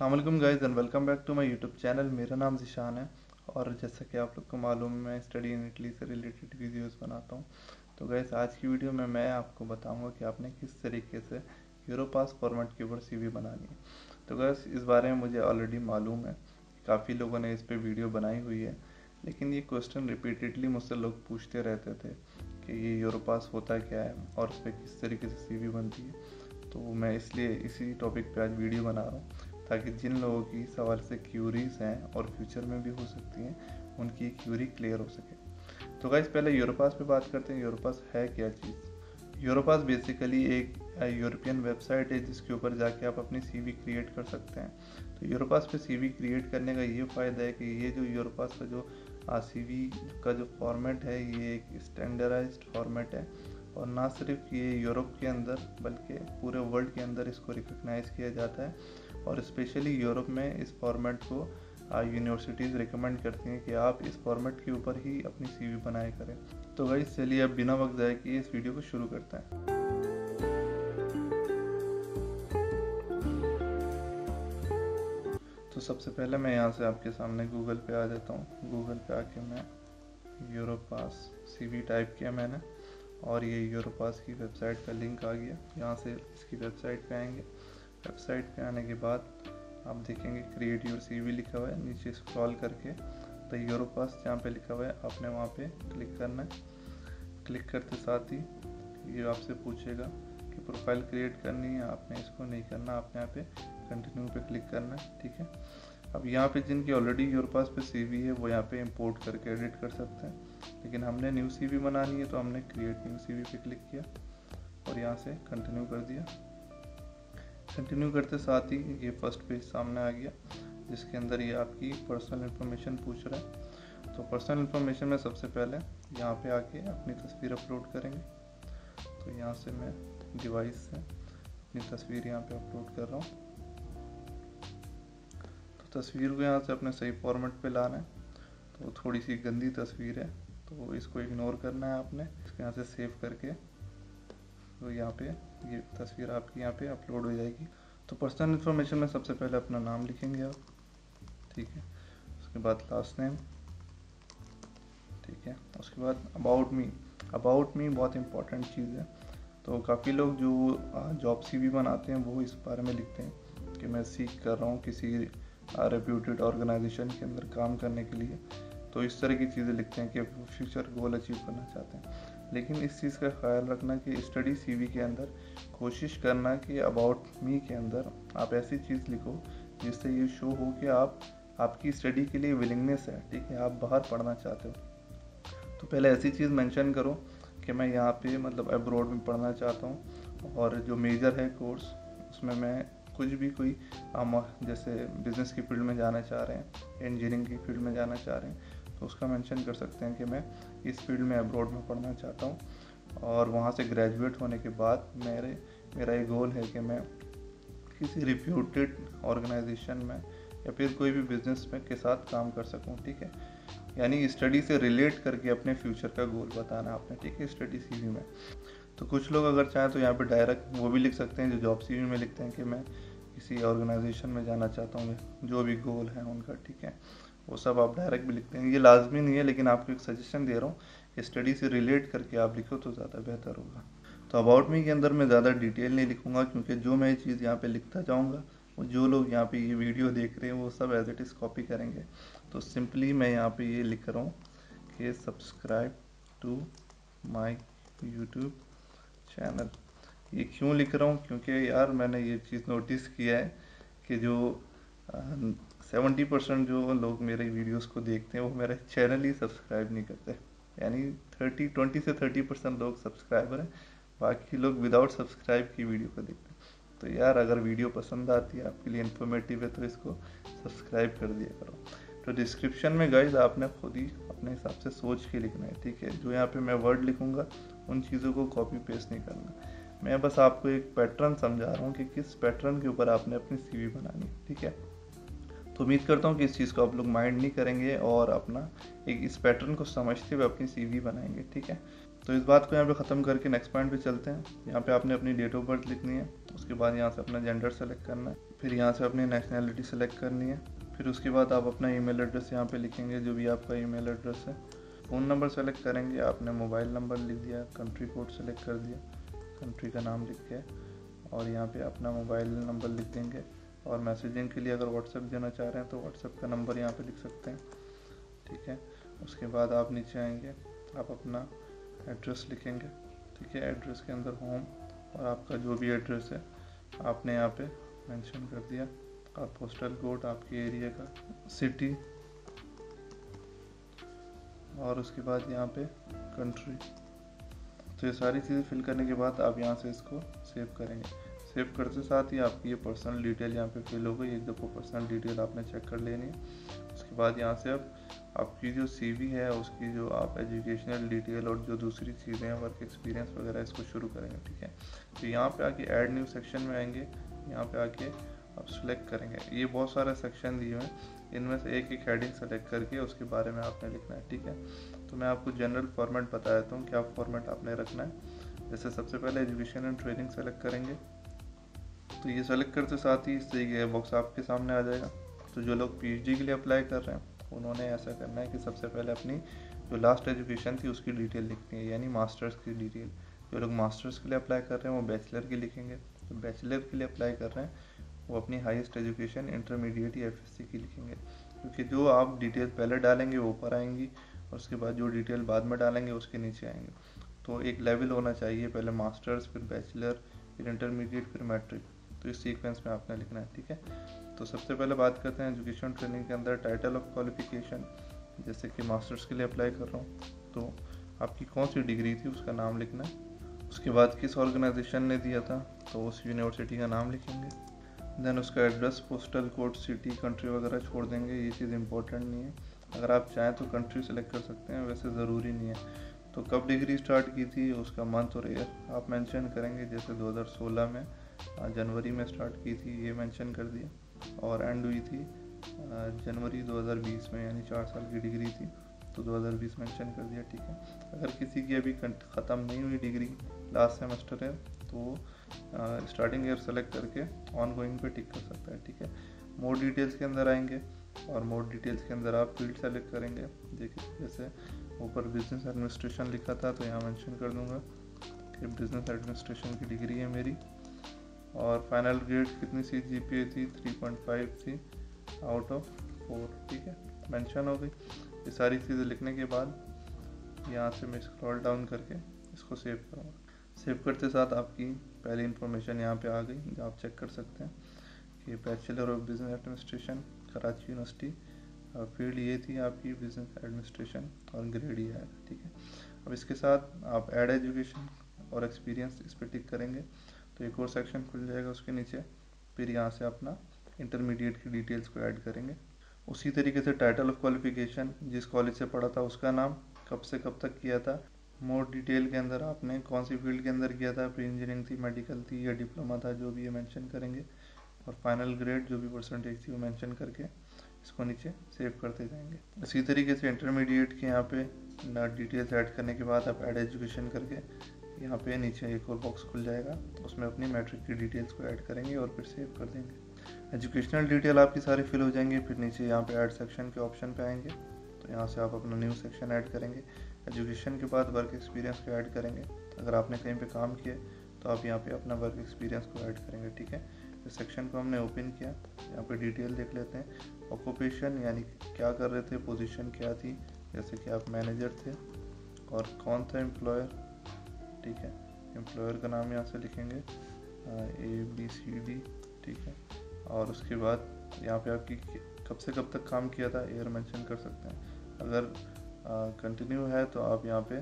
अस्सलाम वालेकुम guys and welcome back to my YouTube channel. मेरा नाम ज़िशान है और जैसा कि आप लोग को मालूम है मैं स्टडी इन इटली से रिलेटेड वीडियोस बनाता हूं। तो गाइस आज की वीडियो में मैं आपको बताऊंगा कि आपने किस तरीके से यूरोपास फॉर्मेट के ऊपर सीवी बनानी है। तो गाइस इस बारे में मुझे ऑलरेडी मालूम है, काफ़ी लोगों ने इस पर वीडियो बनाई हुई है, लेकिन ये क्वेश्चन रिपीटेडली मुझसे लोग पूछते रहते थे कि ये यूरोपास होता क्या है और उस पर किस तरीके से सीवी बनती है। तो मैं इसलिए इसी टॉपिक पे आज वीडियो बना रहा हूँ ताकि जिन लोगों की सवाल से क्यूरीज हैं और फ्यूचर में भी हो सकती हैं उनकी क्यूरी क्लियर हो सके। तो गाइस पहले यूरोपास पे बात करते हैं। यूरोपास है क्या चीज़? यूरोपास बेसिकली एक यूरोपियन वेबसाइट है जिसके ऊपर जाके आप अपनी सीवी क्रिएट कर सकते हैं। तो यूरोपास पे सीवी क्रिएट करने का ये फ़ायदा है कि ये जो यूरोपास का जो सीवी का जो फॉर्मेट है ये एक स्टैंडर्डाइज्ड फॉर्मेट है और ना सिर्फ ये यूरोप के अंदर बल्कि पूरे वर्ल्ड के अंदर इसको रिकॉग्नाइज किया जाता है और स्पेशली यूरोप में इस फॉर्मेट को यूनिवर्सिटीज़ रिकमेंड करती हैं कि आप इस फॉर्मेट के ऊपर ही अपनी सीवी बनाए करें। तो गाइस चलिए अब बिना वक्त ज़ाया किए इस वीडियो को शुरू करते हैं। तो सबसे पहले मैं यहाँ से आपके सामने गूगल पे आ जाता हूँ। गूगल पे आके मैं यूरोपास सीवी टाइप किया मैंने और ये यूरोपास की वेबसाइट का लिंक आ गया। यहाँ से इसकी वेबसाइट पे आएंगे। वेबसाइट पे आने के बाद आप देखेंगे क्रिएट योर सीवी लिखा हुआ है। नीचे स्क्रॉल करके द यूरोपास जहाँ पे लिखा हुआ है आपने वहाँ पे क्लिक करना है। क्लिक करते साथ ही ये आपसे पूछेगा कि प्रोफाइल क्रिएट करनी है, आपने इसको नहीं करना, आपने यहाँ पे कंटिन्यू पे क्लिक करना है। ठीक है, अब यहाँ पे जिनकी ऑलरेडी यूरोपास पे सीवी है वो यहाँ पे इंपोर्ट करके एडिट कर सकते हैं, लेकिन हमने न्यू सीवी बनानी है तो हमने क्रिएट न्यू सीवी पे क्लिक किया और यहाँ से कंटिन्यू कर दिया। कंटिन्यू करते साथ ही ये फर्स्ट पेज सामने आ गया जिसके अंदर ये आपकी पर्सनल इन्फॉर्मेशन पूछ रहा है। तो पर्सनल इन्फॉर्मेशन में सबसे पहले यहाँ पे आके अपनी तस्वीर अपलोड करेंगे। तो यहाँ से मैं डिवाइस से अपनी तस्वीर यहाँ पे अपलोड कर रहा हूँ। तो तस्वीर को यहाँ से अपने सही फॉर्मेट पे लाना है। तो थोड़ी सी गंदी तस्वीर है तो इसको इग्नोर करना है आपने। इसको यहाँ से सेव करके तो यहाँ पे ये तस्वीर आपकी यहाँ पे अपलोड हो जाएगी। तो पर्सनल इन्फॉर्मेशन में सबसे पहले अपना नाम लिखेंगे आप, ठीक है, उसके बाद लास्ट नेम, ठीक है, उसके बाद अबाउट मी। अबाउट मी बहुत इंपॉर्टेंट चीज़ है। तो काफ़ी लोग जो जॉब सीवी बनाते हैं वो इस बारे में लिखते हैं कि मैं सीख कर रहा हूँ किसी रेप्यूटेड ऑर्गेनाइजेशन के अंदर काम करने के लिए। तो इस तरह की चीज़ें लिखते हैं कि वो फ्यूचर गोल अचीव करना चाहते हैं। लेकिन इस चीज़ का ख्याल रखना कि स्टडी सीवी के अंदर कोशिश करना कि अबाउट मी के अंदर आप ऐसी चीज़ लिखो जिससे ये शो हो कि आपकी स्टडी के लिए विलिंगनेस है, ठीक है, आप बाहर पढ़ना चाहते हो। तो पहले ऐसी चीज़ मेंशन करो कि मैं यहाँ पे मतलब अब्रॉड में पढ़ना चाहता हूँ और जो मेजर है कोर्स उसमें मैं कुछ भी कोई जैसे बिज़नेस की फील्ड में जाना चाह रहे हैं, इंजीनियरिंग की फील्ड में जाना चाह रहे हैं तो उसका मेंशन कर सकते हैं कि मैं इस फील्ड में अब्रॉड में पढ़ना चाहता हूँ और वहाँ से ग्रेजुएट होने के बाद मेरा ये गोल है कि मैं किसी रिप्यूटेड ऑर्गेनाइजेशन में या फिर कोई भी बिजनेस में के साथ काम कर सकूँ, ठीक है। यानी स्टडी से रिलेट करके अपने फ्यूचर का गोल बताना आपने, ठीक है, स्टडी सीवी में। तो कुछ लोग अगर चाहें तो यहाँ पे डायरेक्ट वो भी लिख सकते हैं जो जॉब सीवी में लिखते हैं कि मैं किसी ऑर्गेनाइजेशन में जाना चाहता हूँ, जो भी गोल है उनका, ठीक है, वो सब आप डायरेक्ट भी लिखते हैं। ये लाजमी नहीं है लेकिन आपको एक सजेशन दे रहा हूँ कि स्टडी से रिलेट करके आप लिखो तो ज़्यादा बेहतर होगा। तो अबाउट मी के अंदर मैं ज़्यादा डिटेल नहीं लिखूँगा क्योंकि जो मैं ये चीज़ यहाँ पे लिखता जाऊँगा वो जो लोग यहाँ पे ये वीडियो देख रहे हैं वो सब एज इट इज़ कॉपी करेंगे। तो सिंपली मैं यहाँ पे ये लिख रहा हूँ कि subscribe to my YouTube channel. ये क्यों लिख रहा हूँ? क्योंकि यार मैंने ये चीज़ नोटिस किया है कि जो 70% जो लोग मेरे वीडियोस को देखते हैं वो मेरा चैनल ही सब्सक्राइब नहीं करते। यानी 20 से 30% लोग सब्सक्राइबर हैं, बाकी लोग विदाउट सब्सक्राइब की वीडियो को देखते हैं। तो यार अगर वीडियो पसंद आती है, आपके लिए इन्फॉर्मेटिव है तो इसको सब्सक्राइब कर दिया करो। तो डिस्क्रिप्शन में गाइज आपने खुद ही अपने हिसाब से सोच के लिखना है, ठीक है। जो यहाँ पे मैं वर्ड लिखूँगा उन चीज़ों को कॉपी पेस्ट नहीं करना। मैं बस आपको एक पैटर्न समझा रहा हूँ कि किस पैटर्न के ऊपर आपने अपनी सीवी बनानी है, ठीक है। तो उम्मीद करता हूँ कि इस चीज़ को आप लोग माइंड नहीं करेंगे और अपना एक इस पैटर्न को समझते हुए अपनी सीवी बनाएंगे, ठीक है। तो इस बात को यहाँ पे ख़त्म करके नेक्स्ट पॉइंट पे चलते हैं। यहाँ पे आपने अपनी डेट ऑफ बर्थ लिखनी है, उसके बाद यहाँ से अपना जेंडर सेलेक्ट करना है, फिर यहाँ से अपनी नेशनैलिटी सेलेक्ट करनी है, फिर उसके बाद आप अपना ईमेल एड्रेस यहाँ पे लिखेंगे, जो भी आपका ईमेल एड्रेस है। फ़ोन नंबर सेलेक्ट करेंगे, आपने मोबाइल नंबर लिख दिया, कंट्री कोड सेलेक्ट कर दिया, कंट्री का नाम लिख के, और यहाँ पे अपना मोबाइल नंबर लिख देंगे। और मैसेजिंग के लिए अगर व्हाट्सएप देना चाह रहे हैं तो व्हाट्सएप का नंबर यहाँ पे लिख सकते हैं, ठीक है। उसके बाद आप नीचे आएंगे, आप अपना एड्रेस लिखेंगे, ठीक है। एड्रेस के अंदर होम और आपका जो भी एड्रेस है आपने यहाँ पे मेंशन कर दिया, और पोस्टल कोड आपके एरिया का, सिटी, और उसके बाद यहाँ पे कंट्री। तो ये सारी चीज़ें फिल करने के बाद आप यहाँ से इसको सेव करेंगे। सेव करते साथ ही आपकी ये पर्सनल डिटेल यहाँ पे फिल हो गई। एक दफ़ा पर्सनल डिटेल आपने चेक कर लेनी है। उसके बाद यहाँ से अब आपकी जो CV है उसकी जो आप एजुकेशनल डिटेल और जो दूसरी चीज़ें हैं, वर्क एक्सपीरियंस वगैरह, इसको शुरू करेंगे, ठीक है। तो यहाँ पे आके ऐड न्यू सेक्शन में आएंगे, यहाँ पे आके आप सिलेक्ट करेंगे। ये बहुत सारे सेक्शन दिए हुए हैं, इनमें से एक एक हेडिंग सेलेक्ट करके उसके बारे में आपने लिखना है, ठीक है। तो मैं आपको जनरल फॉर्मेट बता देता हूँ, क्या फॉर्मेट आपने रखना है। जैसे सबसे पहले एजुकेशन एंड ट्रेनिंग सेलेक्ट करेंगे, तो ये सेलेक्ट करते साथ ही इस तरीके का बॉक्स आपके सामने आ जाएगा। तो जो लोग PhD के लिए अप्लाई कर रहे हैं उन्होंने ऐसा करना है कि सबसे पहले अपनी जो लास्ट एजुकेशन थी उसकी डिटेल लिखनी है, यानी मास्टर्स की डिटेल। जो लोग मास्टर्स के लिए अप्लाई कर रहे हैं वो बैचलर की लिखेंगे, तो बैचलर के लिए अप्लाई कर रहे हैं वो अपनी हाईएस्ट एजुकेशन इंटरमीडिएट या FSC की लिखेंगे, क्योंकि जो आप डिटेल पहले डालेंगे वो ऊपर आएंगी और उसके बाद जो डिटेल बाद में डालेंगे उसके नीचे आएंगे। तो एक लेवल होना चाहिए, पहले मास्टर्स, फिर बैचलर, फिर इंटरमीडिएट, फिर मैट्रिक। तो इस सीक्वेंस में आपने लिखना है, ठीक है। तो सबसे पहले बात करते हैं एजुकेशन ट्रेनिंग के अंदर टाइटल ऑफ क्वालिफिकेशन। जैसे कि मास्टर्स के लिए अप्लाई कर रहा हूँ तो आपकी कौन सी डिग्री थी उसका नाम लिखना है। उसके बाद किस ऑर्गेनाइजेशन ने दिया था तो उस यूनिवर्सिटी का नाम लिखेंगे। देन उसका address, postal code, city, country वगैरह छोड़ देंगे, ये चीज़ इंपॉर्टेंट नहीं है। अगर आप चाहें तो कंट्री सेलेक्ट कर सकते हैं, वैसे ज़रूरी नहीं है। तो कब डिग्री स्टार्ट की थी उसका मंथ और ईयर आप मेंशन करेंगे। जैसे 2016 में जनवरी में स्टार्ट की थी, ये मेंशन कर दिया, और एंड हुई थी जनवरी 2020 में, यानी 4 साल की डिग्री थी तो 2020 मेंशन कर दिया, ठीक है। अगर किसी की अभी ख़त्म नहीं हुई डिग्री, लास्ट सेमेस्टर है, तो स्टार्टिंग ईयर सेलेक्ट करके ऑन गोइंग पे टिक कर सकता है, ठीक है। मोर डिटेल्स के अंदर आएंगे और मोर डिटेल्स के अंदर आप फील्ड सेलेक्ट करेंगे। देखिए जैसे ऊपर बिजनेस एडमिनिस्ट्रेशन लिखा था तो यहाँ मेंशन कर दूंगा कि बिजनेस एडमिनिस्ट्रेशन की डिग्री है मेरी, और फाइनल ग्रेड कितनी सी GPA थी, 3.5 थी आउट ऑफ 4, ठीक है, मेंशन हो गई। ये सारी चीज़ें लिखने के बाद यहाँ से मैं स्क्रॉल डाउन करके इसको सेव करूँगा। सेव करते साथ आपकी पहली इन्फॉर्मेशन यहाँ पे आ गई, जो आप चेक कर सकते हैं कि bachelor of business administration Karachi university, field ये थी आपकी बिजनेस एडमिनिस्ट्रेशन और ग्रेड ये है, ठीक है। अब इसके साथ आप ऐड एजुकेशन और एक्सपीरियंस इस पर टिक करेंगे तो एक और सेक्शन खुल जाएगा उसके नीचे। फिर यहाँ से अपना इंटरमीडिएट की डिटेल्स को ऐड करेंगे। उसी तरीके से टाइटल ऑफ क्वालिफिकेशन, जिस कॉलेज से पढ़ा था उसका नाम, कब से कब तक किया था, मोर डिटेल के अंदर आपने कौन सी फील्ड के अंदर किया था, प्री इंजीनियरिंग थी, मेडिकल थी या डिप्लोमा था, जो भी ये मेंशन करेंगे, और फाइनल ग्रेड जो भी परसेंटेज थी वो मेंशन करके इसको नीचे सेव करते जाएंगे। इसी तरीके से इंटरमीडिएट के यहाँ पे डिटेल्स ऐड करने के बाद आप ऐड एजुकेशन करके यहाँ पे नीचे एक और बॉक्स खुल जाएगा, उसमें अपनी मैट्रिक की डिटेल्स को ऐड करेंगे और फिर सेव कर देंगे। एजुकेशनल डिटेल आपकी सारी फिल हो जाएंगी। फिर नीचे यहाँ पे ऐड सेक्शन के ऑप्शन पे आएंगे तो यहाँ से आप अपना न्यू सेक्शन ऐड करेंगे। एजुकेशन के बाद वर्क एक्सपीरियंस को ऐड करेंगे। अगर आपने कहीं पे काम किया तो आप यहाँ पे अपना वर्क एक्सपीरियंस को ऐड करेंगे, ठीक है। इस सेक्शन को हमने ओपन किया, यहाँ पे डिटेल देख लेते हैं। ऑक्यूपेशन यानी क्या कर रहे थे, पोजीशन क्या थी, जैसे कि आप मैनेजर थे, और कौन था एम्प्लॉयर, ठीक है। एम्प्लॉयर का नाम यहाँ से लिखेंगे ABCD, ठीक है। और उसके बाद यहाँ पे आपकी कब से कब तक काम किया था, ईयर मेंशन कर सकते हैं। अगर कंटिन्यू है तो आप यहाँ पे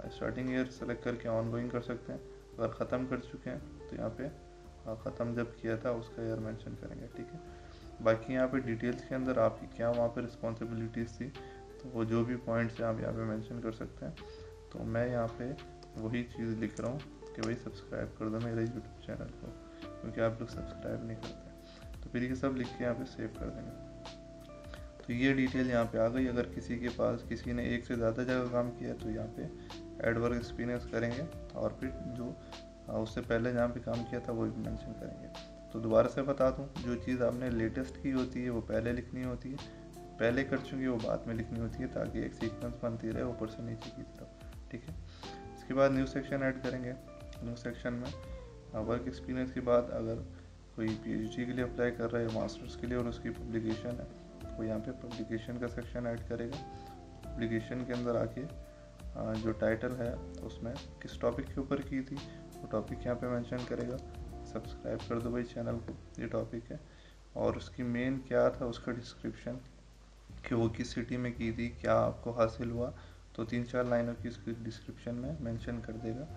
स्टार्टिंग ईयर सेलेक्ट करके ऑन गोइंग कर सकते हैं। अगर ख़त्म कर चुके हैं तो यहाँ पे ख़त्म जब किया था उसका ईयर मेंशन करेंगे, ठीक है। बाकी यहाँ पे डिटेल्स के अंदर आपकी क्या वहाँ पे रिस्पॉन्सिबिलिटीज़ थी तो वो जो भी पॉइंट्स हैं आप यहाँ पे मेंशन कर सकते हैं। तो मैं यहाँ पे वही चीज़ लिख रहा हूँ कि भाई सब्सक्राइब कर दो मेरे यूट्यूब चैनल को, क्योंकि आप लोग सब्सक्राइब नहीं करते। तो फिर ये सब लिख के यहाँ पे सेव कर देंगे। तो तो ये डिटेल यहाँ पे आ गई। अगर किसी के पास किसी ने एक से ज़्यादा जगह काम किया है तो यहाँ पे ऐड वर्क एक्सपीरियंस करेंगे, और फिर जो उससे पहले जहाँ पे काम किया था वो भी मेंशन करेंगे। तो दोबारा से बता दूँ, जो चीज़ आपने लेटेस्ट की होती है वो पहले लिखनी होती है, पहले कर चुकी है वो बाद में लिखनी होती है, ताकि एक सीक्वेंस बनती रहे ऊपर से नीचे की तरफ। ठीक है, इसके बाद न्यू सेक्शन ऐड करेंगे। न्यू सेक्शन में वर्क एक्सपीरियंस के बाद अगर कोई PhD के लिए अप्लाई कर रहा है या मास्टर्स के लिए और उसकी पब्लिकेशन है, वो यहाँ पे पब्लिकेशन का सेक्शन ऐड करेगा। पब्लिकेशन के अंदर आके जो टाइटल है उसमें किस टॉपिक के ऊपर की थी वो टॉपिक यहाँ पे मेंशन करेगा। सब्सक्राइब कर दो भाई चैनल को, ये टॉपिक है। और उसकी मेन क्या था उसका डिस्क्रिप्शन, कि वो किस सिटी में की थी, क्या आपको हासिल हुआ, तो 3-4 लाइनों की इसकी डिस्क्रिप्शन में मेंशन कर देगा।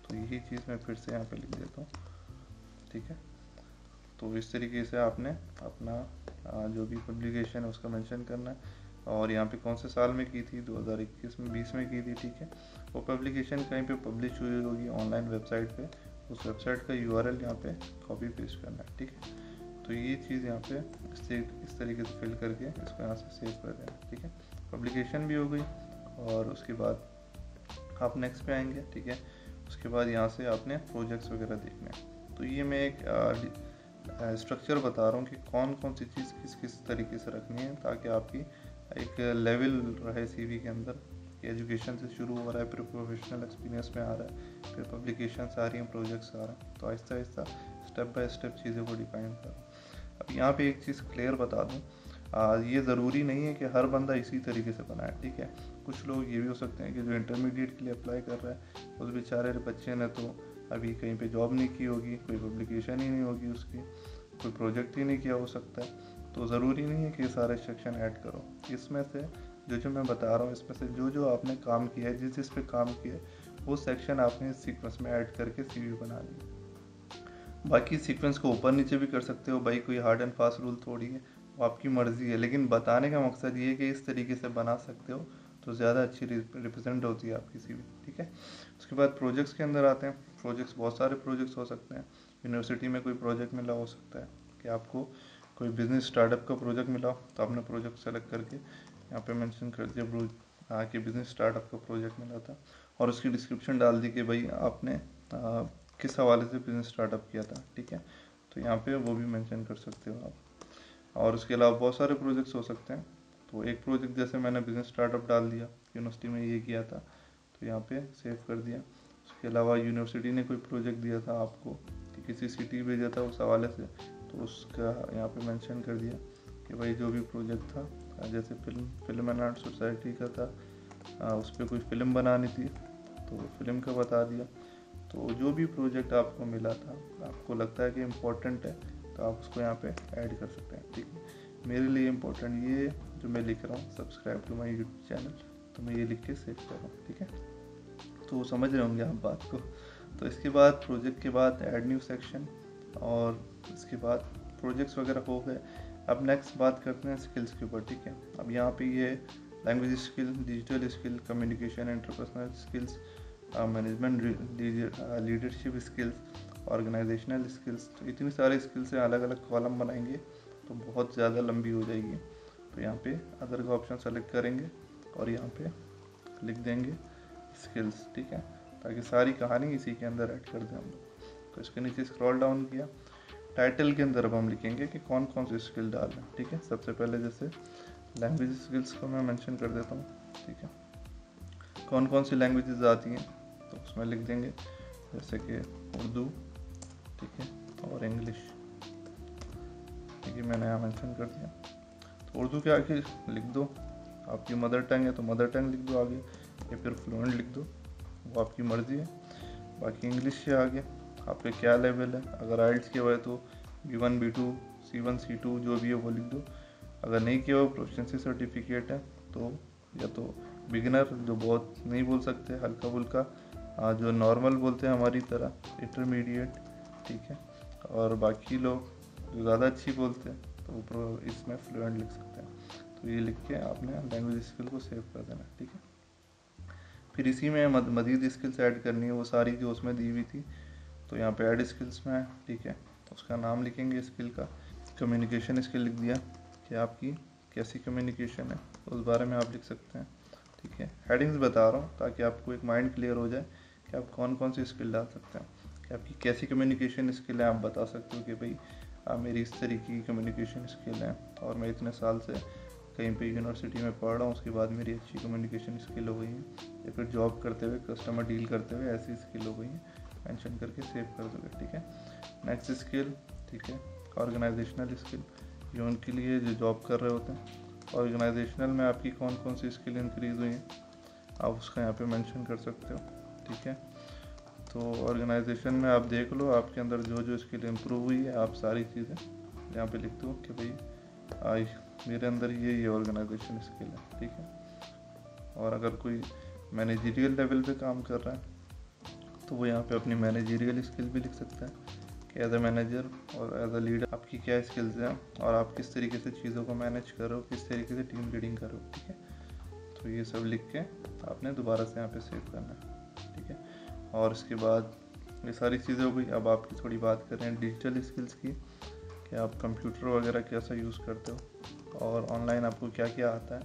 तो यही चीज़ मैं फिर से यहाँ पे लिख देता हूँ। ठीक है, तो इस तरीके से आपने अपना जो भी पब्लिकेशन है उसका मेंशन करना है, और यहाँ पे कौन से साल में की थी, 2021 में 20 में की थी। ठीक है, वो पब्लिकेशन कहीं पे पब्लिश हुई होगी ऑनलाइन वेबसाइट पे, उस वेबसाइट का URL यहाँ पे कॉपी पेस्ट करना है। ठीक है, तो ये चीज़ यहाँ पे इस तरीके से फिल करके इसको यहाँ से सेव कर देना। ठीक है, पब्लिकेशन भी हो गई, और उसके बाद आप नेक्स्ट पे आएंगे। ठीक है, उसके बाद यहाँ से आपने प्रोजेक्ट्स वगैरह देखने हैं। तो ये मैं एक स्ट्रक्चर बता रहा हूँ कि कौन कौन सी चीज़ किस किस तरीके से रखनी है, ताकि आपकी एक लेवल रहे CV के अंदर कि एजुकेशन से शुरू हो रहा है, फिर प्रोफेशनल एक्सपीरियंस में आ रहा है, फिर पब्लिकेशंस आ रही हैं, प्रोजेक्ट्स आ रहे हैं। तो Aahista Aahista step by step चीज़ों को डिफाइन करो। अब यहाँ पे एक चीज़ क्लियर बता दूँ, ये ज़रूरी नहीं है कि हर बंदा इसी तरीके से बनाए। ठीक है, कुछ लोग ये भी हो सकते हैं कि जो इंटरमीडिएट के लिए अप्लाई कर रहा है उस बेचारे बच्चे ने तो अभी कहीं पे जॉब नहीं की होगी, कोई पब्लिकेशन ही नहीं होगी उसकी, कोई प्रोजेक्ट ही नहीं किया हो सकता है। तो ज़रूरी नहीं है कि ये सारे सेक्शन ऐड करो। इसमें से जो मैं बता रहा हूँ, इसमें से जो आपने काम किया है, जिस पे काम किया है, वो सेक्शन आपने इस सीक्वेंस में ऐड करके CV बना ली। बाकी सीक्वेंस को ऊपर नीचे भी कर सकते हो भाई, कोई हार्ड एंड फास्ट रूल थोड़ी है, वो आपकी मर्जी है। लेकिन बताने का मकसद ये है कि इस तरीके से बना सकते हो तो ज़्यादा अच्छी रिप्रेजेंट होती है आपकी CV। ठीक है, उसके बाद प्रोजेक्ट्स के अंदर आते हैं। प्रोजेक्ट्स बहुत सारे प्रोजेक्ट्स हो सकते हैं। यूनिवर्सिटी में कोई प्रोजेक्ट मिला हो सकता है कि आपको कोई बिजनेस स्टार्टअप का प्रोजेक्ट मिला, तो आपने प्रोजेक्ट सेलेक्ट करके यहाँ पे मेंशन कर दिया कि बिजनेस स्टार्टअप का प्रोजेक्ट मिला था, और उसकी डिस्क्रिप्शन डाल दी कि भाई आपने किस हवाले से बिजनेस स्टार्टअप किया था। ठीक है, तो यहाँ पे वो भी मेंशन कर सकते हो आप। और उसके अलावा बहुत सारे प्रोजेक्ट्स हो सकते हैं। तो एक प्रोजेक्ट जैसे मैंने बिजनेस स्टार्टअप डाल दिया, यूनिवर्सिटी में ये किया था, तो यहाँ पे सेव कर दिया। उसके अलावा यूनिवर्सिटी ने कोई प्रोजेक्ट दिया था आपको कि किसी सिटी भेजा था उस हवाले से, तो उसका यहाँ पे मेंशन कर दिया कि भाई जो भी प्रोजेक्ट था, जैसे फिल्म एंड आर्ट सोसाइटी का था, उस पर कोई फिल्म बनानी थी तो फिल्म का बता दिया। तो जो भी प्रोजेक्ट आपको मिला था, आपको लगता है कि इम्पोर्टेंट है, तो आप उसको यहाँ पे ऐड कर सकते हैं। ठीक है, मेरे लिए इम्पोर्टेंट ये जो मैं लिख रहा हूँ, subscribe to my YouTube channel, तो मैं ये लिख के सेव कर रहा हूँ। ठीक है, तो समझ रहे होंगे आप बात को। तो इसके बाद प्रोजेक्ट के बाद ऐड न्यू सेक्शन, और इसके बाद प्रोजेक्ट्स वगैरह हो गए। अब नेक्स्ट बात करते हैं स्किल्स के ऊपर। ठीक है, अब यहाँ पे ये language skill, digital skill, communication, interpersonal skills, management, leadership skills, organisational skills, तो इतनी सारी स्किल्स से अलग अलग कॉलम बनाएंगे तो बहुत ज़्यादा लंबी हो जाएगी। तो यहाँ पे अदर का ऑप्शन सेलेक्ट करेंगे और यहाँ पे लिख देंगे स्किल्स। ठीक है, ताकि सारी कहानी इसी के अंदर ऐड कर दें हम लोग। तो इसके नीचे स्क्रॉल डाउन किया, टाइटल के अंदर अब हम लिखेंगे कि कौन कौन सी स्किल डालना है। ठीक है, सबसे पहले जैसे लैंग्वेज स्किल्स को मैं मेंशन कर देता हूँ। ठीक है, कौन कौन सी लैंग्वेजेस आती हैं तो उसमें लिख देंगे, जैसे कि उर्दू, ठीक है, और इंग्लिश। ठीक है, मैंने यहाँ मेंशन कर दिया। तो उर्दू के आगे लिख दो, आपकी मदर टंग है तो मदर टंग लिख दो आगे, या फिर फ्लुएंट लिख दो, वो आपकी मर्ज़ी है। बाकी इंग्लिश के आगे आपका क्या लेवल है, अगर आइल्स किया हुआ है तो B1 B2 C1 C2 जो भी है वो लिख दो। अगर नहीं किया हुआ, प्रोफिशिएंसी सर्टिफिकेट है तो या तो बिगिनर जो बहुत नहीं बोल सकते, हल्का फुल्का, जो नॉर्मल बोलते हैं हमारी तरह, इंटरमीडिएट। ठीक है, और बाकी लोग जो ज़्यादा अच्छी बोलते हैं तो वो इसमें फ्लुएंट लिख सकते हैं। तो ये लिख के आपने लैंग्वेज स्किल को सेव कर देना। ठीक है, फिर इसी में मज़ीद स्किल्स ऐड करनी है, वो सारी जो उसमें दी हुई थी, तो यहाँ पे ऐड स्किल्स में है। ठीक है, उसका नाम लिखेंगे स्किल का, कम्युनिकेशन स्किल लिख दिया कि आपकी कैसी कम्युनिकेशन है, उस बारे में आप लिख सकते हैं। ठीक है, हेडिंग्स बता रहा हूँ ताकि आपको एक माइंड क्लियर हो जाए कि आप कौन कौन सी स्किल डाल सकते हैं, कि आपकी कैसी कम्युनिकेशन स्किल है। आप बता सकते हो कि भाई मेरी इस तरीके की कम्युनिकेशन स्किल है और मैं इतने साल से कहीं पे यूनिवर्सिटी में पढ़ रहा हूँ, उसके बाद मेरी अच्छी कम्युनिकेशन स्किल हो गई है, या फिर जॉब करते हुए कस्टमर डील करते हुए ऐसी स्किल हो गई है, मेंशन करके सेव कर दोगे। ठीक है, नेक्स्ट स्किल, ठीक है, ऑर्गेनाइजेशनल स्किल, ये उनके लिए जो जॉब कर रहे होते हैं। ऑर्गेनाइजेशनल में आपकी कौन कौन सी स्किल इंक्रीज हुई है, आप उसका यहाँ पे मेंशन कर सकते हो। ठीक है, तो ऑर्गेनाइजेशन में आप देख लो आपके अंदर जो जो स्किल इम्प्रूव हुई है, आप सारी चीज़ें यहाँ पे लिख दो कि भाई मेरे अंदर ये ऑर्गेनाइजेशन स्किल है। ठीक है, और अगर कोई मैनेजरियल लेवल पे काम कर रहा है तो वो यहाँ पे अपनी मैनेजरियल स्किल भी लिख सकता है कि एज अ मैनेजर और एज अ लीडर आपकी क्या स्किल्स हैं और आप किस तरीके से चीज़ों को मैनेज कर रहे हो, किस तरीके से टीम लीडिंग कर रहे हो। ठीक है, तो ये सब लिख के आपने दोबारा से यहाँ पे सेव करना है। ठीक है, और इसके बाद ये सारी चीज़ें हो गई। अब आपकी थोड़ी बात करें डिजिटल स्किल्स की, कि आप कंप्यूटर वगैरह कैसा यूज़ करते हो और ऑनलाइन आपको क्या क्या आता है,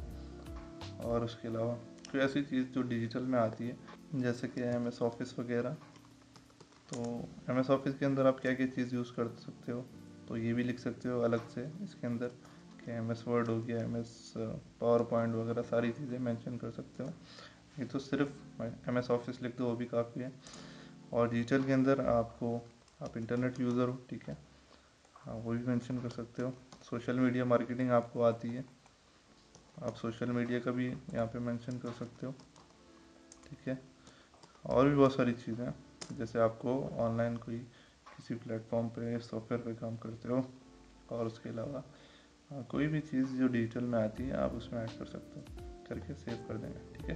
और उसके अलावा कोई ऐसी चीज़ जो डिजिटल में आती है जैसे कि MS ऑफिस वगैरह। तो MS ऑफिस के अंदर आप क्या क्या चीज़ यूज़ कर सकते हो, तो ये भी लिख सकते हो अलग से इसके अंदर, कि MS वर्ड हो गया, MS पावर पॉइंट वगैरह सारी चीज़ें मेंशन कर सकते हो। ये तो सिर्फ MS ऑफिस लिख दो वो भी काफ़ी है। और डिजिटल के अंदर आप इंटरनेट यूज़र हो, ठीक है, हाँ वो भी मेंशन कर सकते हो। सोशल मीडिया मार्केटिंग आपको आती है, आप सोशल मीडिया का भी यहाँ पे मेंशन कर सकते हो। ठीक है, और भी बहुत सारी चीज़ें हैं, जैसे आपको ऑनलाइन कोई किसी प्लेटफॉर्म पे सॉफ्टवेयर पे काम करते हो, और उसके अलावा कोई भी चीज़ जो डिजिटल में आती है आप उसमें ऐड कर सकते हो, करके सेव कर देंगे। ठीक है,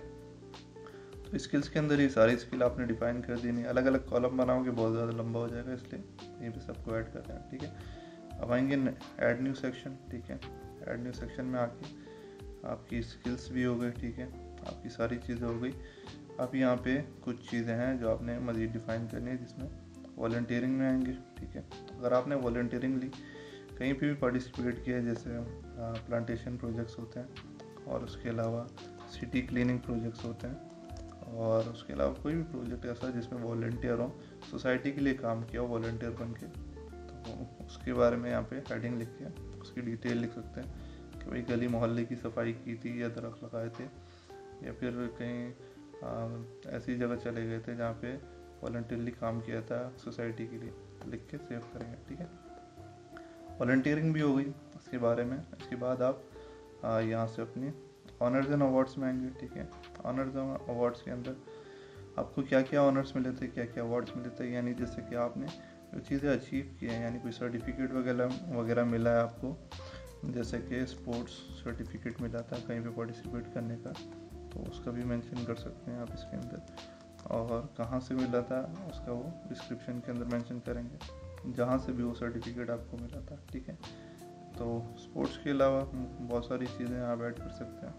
तो स्किल्स के अंदर ये सारी स्किल आपने डिफाइन कर दी। नहीं अलग अलग कॉलम बनाओगे बहुत ज़्यादा लंबा हो जाएगा, इसलिए यहीं पे सबको ऐड कर देना। ठीक है, अब आएंगे ऐड न्यू सेक्शन। ठीक है, ऐड न्यू सेक्शन में आके आपकी स्किल्स भी हो गई, ठीक है, आपकी सारी चीज़ें हो गई। अब यहाँ पे कुछ चीज़ें हैं जो आपने मज़ीद डिफ़ाइन करनी है, जिसमें वॉलंटियरिंग में आएंगे। ठीक है, अगर आपने वॉलंटियरिंग ली, कहीं पे भी पार्टिसिपेट किया, जैसे प्लांटेशन प्रोजेक्ट्स होते हैं, और उसके अलावा सिटी क्लीनिंग प्रोजेक्ट्स होते हैं, और उसके अलावा कोई भी प्रोजेक्ट ऐसा जिसमें वॉलंटियर हो, सोसाइटी के लिए काम किया हो वॉलंटियर बन के, तो उसके बारे में यहाँ पे हेडिंग लिख के उसकी डिटेल लिख सकते हैं कि भाई गली मोहल्ले की सफाई की थी, या दरख्त लगाए थे, या फिर कहीं ऐसी जगह चले गए थे जहाँ पे वॉलंटियरली काम किया था सोसाइटी के लिए, लिख के सेव करेंगे। ठीक है, वॉलंटियरिंग भी हो गई इसके बारे में। इसके बाद आप यहाँ से अपनी ऑनर्स एंड अवार्ड्स में आएंगे। ठीक है, ऑनर्स एंड अवार्ड्स के अंदर आपको क्या क्या ऑनर्स मिले थे, क्या क्या अवार्ड्स मिले थे, यानी जैसे कि आपने जो चीज़ें अचीव की हैं, यानी कोई सर्टिफिकेट वगैरह मिला है आपको, जैसे कि स्पोर्ट्स सर्टिफिकेट मिला था कहीं पे पार्टिसिपेट करने का, तो उसका भी मेंशन कर सकते हैं आप इसके अंदर। और कहाँ से मिला था उसका वो डिस्क्रिप्शन के अंदर मेंशन करेंगे, जहाँ से भी वो सर्टिफिकेट आपको मिला था। ठीक है, तो स्पोर्ट्स के अलावा बहुत सारी चीज़ें आप ऐड कर सकते हैं,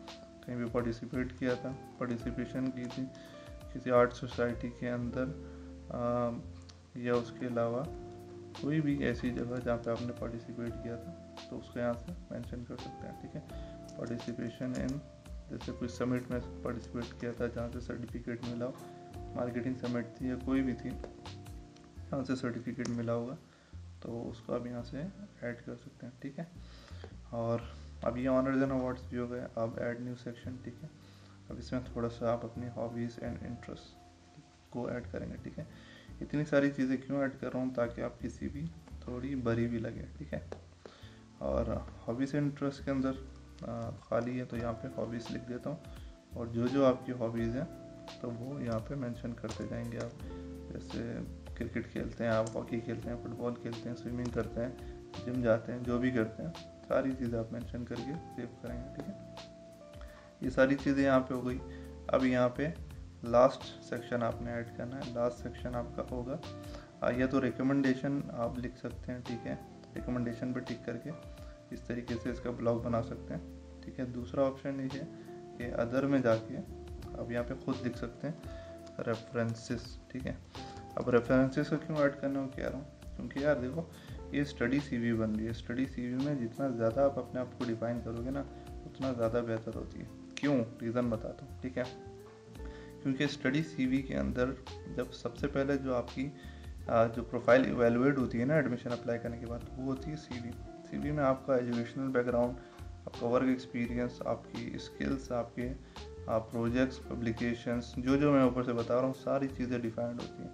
कहीं भी पार्टिसिपेट किया था, पार्टिसिपेशन की थी किसी आर्ट सोसाइटी के अंदर, या उसके अलावा कोई भी ऐसी जगह जहाँ पे आपने पार्टिसिपेट किया था, तो उसको यहाँ से मेंशन कर सकते हैं। ठीक है, पार्टिसिपेशन इन, जैसे कोई समिट में पार्टिसिपेट किया था जहाँ से सर्टिफिकेट मिला हो, मार्केटिंग समिट थी या कोई भी थी जहाँ से सर्टिफिकेट मिला होगा, तो उसको आप यहाँ से ऐड कर सकते हैं। ठीक है, और अब ये ऑनर्स एंड अवार्ड्स भी हो गए। अब ऐड न्यू सेक्शन। ठीक है, अब इसमें थोड़ा सा आप अपनी हॉबीज़ एंड इंटरेस्ट को ऐड करेंगे। ठीक है, इतनी सारी चीज़ें क्यों ऐड कर रहा हूँ, ताकि आप किसी भी थोड़ी बड़ी भी लगे। ठीक है, और हॉबीज़ एंड इंटरेस्ट के अंदर खाली है तो यहाँ पे हॉबीज़ लिख देता हूँ, और जो जो आपकी हॉबीज़ हैं तो वो यहाँ पे मेंशन करते जाएंगे आप। जैसे क्रिकेट खेलते हैं आप, हॉकी खेलते हैं, फुटबॉल खेलते हैं, स्विमिंग करते हैं, जिम जाते हैं, जो भी करते हैं सारी चीज़ें आप मेंशन करके सेव करेंगे। ठीक है, ये सारी चीज़ें यहाँ पे हो गई। अब यहाँ पे लास्ट सेक्शन आपने ऐड करना है। लास्ट सेक्शन आपका होगा या तो रिकमेंडेशन आप लिख सकते हैं। ठीक है, रिकमेंडेशन पे टिक करके इस तरीके से इसका ब्लॉग बना सकते हैं। ठीक है, दूसरा ऑप्शन ये है कि अदर में जाके आप यहाँ पे खुद लिख सकते हैं रेफरेंसेस। ठीक है, अब रेफरेंसेस को क्यों ऐड करना हो कह रहा हूँ, क्योंकि यार देखो ये स्टडी सीवी बन रही है। स्टडी सीवी में जितना ज़्यादा आप अपने आप को डिफाइन करोगे ना, उतना ज़्यादा बेहतर होती है। क्यों, रीज़न बताता हूँ, ठीक है। क्योंकि स्टडी सीवी के अंदर जब सबसे पहले जो आपकी जो प्रोफाइल इवेलुएट होती है ना एडमिशन अप्लाई करने के बाद, वो होती है सीवी। सीवी में आपका एजुकेशनल बैकग्राउंड, आपका वर्क एक्सपीरियंस, आपकी स्किल्स, आपके प्रोजेक्ट्स, पब्लिकेशंस, जो मैं ऊपर से बता रहा हूँ, सारी चीज़ें डिफाइंड होती हैं।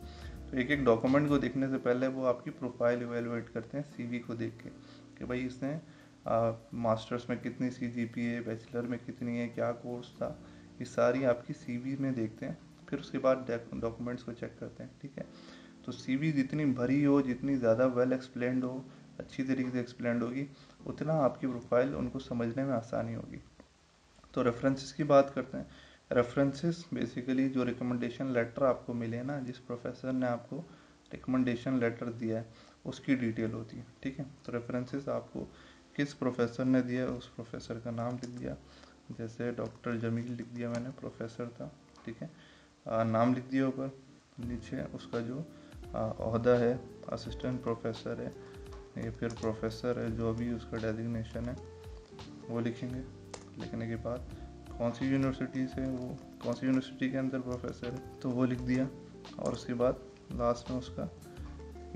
तो एक एक डॉक्यूमेंट को देखने से पहले वो आपकी प्रोफाइल इवेलुएट करते हैं सीवी को देख के, कि भाई इसने मास्टर्स में कितनी CGPA, बैचलर में कितनी है, क्या कोर्स था, ये सारी आपकी सीवी में देखते हैं। फिर उसके बाद डॉक्यूमेंट्स को चेक करते हैं, ठीक है। तो सीवी जितनी भरी हो, जितनी ज़्यादा वेल एक्सप्लेंड हो, अच्छी तरीके से एक्सप्लेंड होगी, उतना आपकी प्रोफाइल उनको समझने में आसानी होगी। तो रेफरेंसेस की बात करते हैं। रेफरेंसेस बेसिकली जो रिकमेंडेशन लेटर आपको मिले ना, जिस प्रोफेसर ने आपको रिकमेंडेशन लेटर दिया है, उसकी डिटेल होती है, ठीक है। तो रेफरेंसेस आपको किस प्रोफेसर ने दिया, उस प्रोफेसर का नाम लिख दिया, जैसे डॉक्टर जमील लिख दिया मैंने, प्रोफेसर था, ठीक है। नाम लिख दिया ऊपर, नीचे उसका जो ओहदा है, असिस्टेंट प्रोफेसर है या फिर प्रोफेसर है, जो भी उसका डेजिग्नेशन है वो लिखेंगे। लिखने के बाद कौन सी यूनिवर्सिटी से, वो कौन सी यूनिवर्सिटी के अंदर प्रोफेसर है, तो वो लिख दिया। और उसके बाद लास्ट में उसका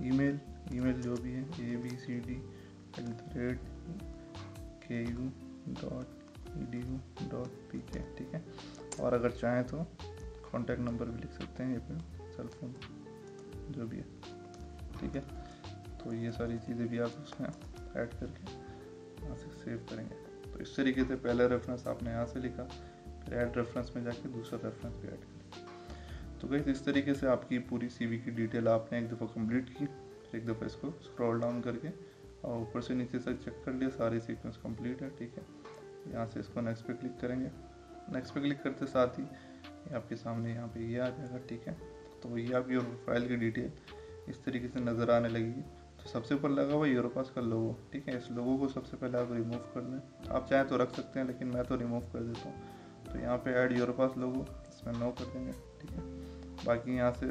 ईमेल जो भी है, abcd@ku.edu.pk, ठीक है। और अगर चाहें तो कॉन्टैक्ट नंबर भी लिख सकते हैं, या फिर सेल फोन, जो भी है, ठीक है। तो ये सारी चीज़ें भी आप उसमें ऐड करके यहाँ से सेव करेंगे। तो इस तरीके से पहला रेफरेंस आपने यहाँ से लिखा, फिर ऐड रेफरेंस में जाके दूसरा रेफरेंस भी ऐड करें। तो गाइस इस तरीके से आपकी पूरी सीवी की डिटेल आपने एक दफ़ा कंप्लीट की, फिर एक दफ़ा इसको स्क्रॉल डाउन करके और ऊपर से नीचे तक चेक कर लिया, सारे सीक्वेंस कंप्लीट है, ठीक है। यहाँ से इसको नेक्स्ट पे क्लिक करेंगे। नेक्स्ट पे क्लिक करते साथ ही आपके सामने यहाँ पे ये आ जाएगा, ठीक है। तो ये आपकी प्रोफाइल की डिटेल इस तरीके से नज़र आने लगेगी। तो सबसे ऊपर लगा हुआ यूरोपास का लोगो, ठीक है। इस लोगो को सबसे पहले आप रिमूव कर दें। आप चाहें तो रख सकते हैं, लेकिन मैं तो रिमूव कर देता हूँ। तो यहाँ पे ऐड यूरोपास लोगो, इसमें नो कर देंगे, ठीक है। बाकी यहाँ से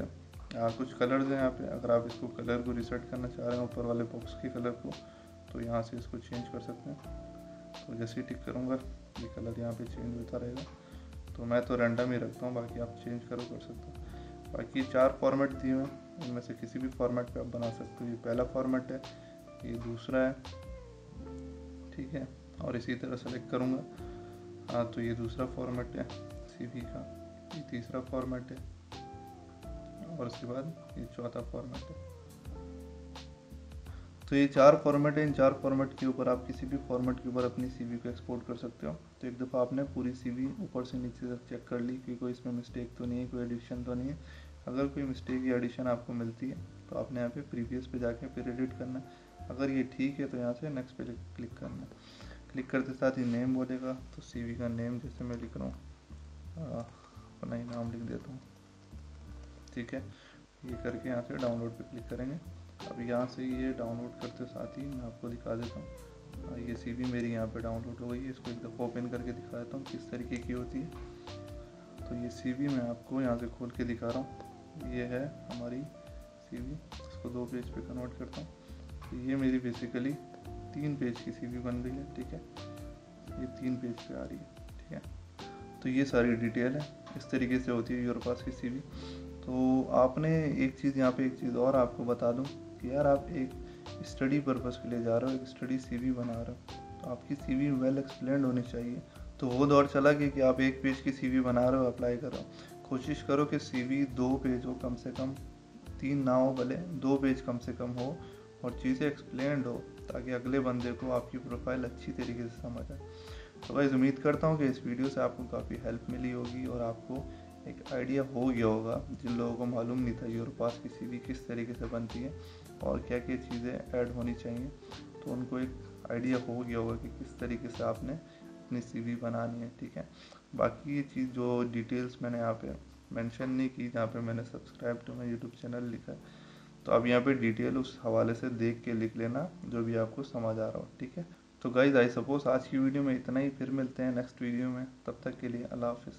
कुछ कलर्स हैं यहाँ पे, अगर आप इसको कलर को रिसेट करना चाह रहे हैं ऊपर वाले बॉक्स के कलर को, तो यहाँ से इसको चेंज कर सकते हैं। तो जैसे ही टिक करूँगा ये कलर यहाँ पे चेंज होता रहेगा। तो मैं तो रैंडम ही रखता हूँ, बाकी आप चेंज कर सकते हो। बाकी 4 फॉर्मेट दिए हुए हैं, इनमें से किसी भी फॉर्मेट पे आप बना सकते हो। ये पहला फॉर्मेट है, ये दूसरा है, ठीक है। और इसी तरह सेलेक्ट करूँगा, तो ये दूसरा फॉर्मेट है सीवी का, ये तीसरा फॉर्मेट है, और उसके बाद ये चौथा फॉर्मेट है। तो ये 4 फॉर्मेट है। इन 4 फॉर्मेट के ऊपर आप किसी भी फॉर्मेट के ऊपर अपनी सीवी को एक्सपोर्ट कर सकते हो। तो एक दफ़ा आपने पूरी सीवी ऊपर से नीचे तक चेक कर ली कि कोई इसमें मिस्टेक तो नहीं है, कोई एडिशन तो नहीं है। अगर कोई मिस्टेक या एडिशन आपको मिलती है तो आपने यहाँ पे प्रीवियस पे जाके फिर एडिट करना है। अगर ये ठीक है तो यहाँ से नेक्स्ट पे क्लिक करना है। क्लिक करते साथ ही नेम बोलेगा, तो सीवी का नेम जैसे मैं लिख रहा हूँ, अपना ही नाम लिख देता हूँ, ठीक है। ये करके यहाँ से डाउनलोड पे क्लिक करेंगे। अब यहाँ से ये डाउनलोड करते साथ ही मैं आपको दिखा देता हूँ। ये सीवी मेरी यहाँ पे डाउनलोड हो गई है। इसको एक दफ़ा ओपन करके दिखा देता हूँ किस तरीके की होती है। तो ये सीवी मैं आपको यहाँ से खोल के दिखा रहा हूँ। ये है हमारी सीवी, इसको 2 पेज पे कन्वर्ट करता हूँ। तो ये मेरी बेसिकली 3 पेज की सीवी बन गई है, ठीक है। ये 3 पेज पे आ रही है, ठीक है। तो ये सारी डिटेल है, इस तरीके से होती है यूरोपास की सीवी। तो आपने एक चीज़ यहाँ पे, एक चीज़ और आपको बता दूँ कि यार आप एक स्टडी पर्पज़ के लिए जा रहे हो, एक स्टडी सीवी बना रहे हो, तो आपकी सीवी वेल एक्सप्लेंड होनी चाहिए। तो वो दौर चला गया कि आप 1 पेज की सीवी बना रहे हो, अप्लाई कर रहे हो। कोशिश करो कि सीवी 2 पेज हो, कम से कम 3 ना हो, भले 2 पेज कम से कम हो, और चीज़ें एक्सप्लेंड हो, ताकि अगले बंदे को आपकी प्रोफाइल अच्छी तरीके से समझ आए। तो गाइस उम्मीद करता हूँ कि इस वीडियो से आपको काफ़ी हेल्प मिली होगी और आपको एक आइडिया हो गया होगा, जिन लोगों को मालूम नहीं था यूरोपास की सीवी किस तरीके से बनती है और क्या क्या चीज़ें ऐड होनी चाहिए, तो उनको एक आइडिया हो गया होगा कि किस तरीके से आपने अपनी सीवी बनानी है, ठीक है। बाकी ये चीज़ जो डिटेल्स मैंने यहाँ पे मेंशन नहीं की, जहाँ पे मैंने subscribe to my YouTube channel लिखा है, तो अब यहाँ पे डिटेल उस हवाले से देख के लिख लेना जो भी आपको समझ आ रहा हो, ठीक है। तो गाइज आई सपोज आज की वीडियो में इतना ही, फिर मिलते हैं नेक्स्ट वीडियो में। तब तक के लिए अल्लाह हाफिज़।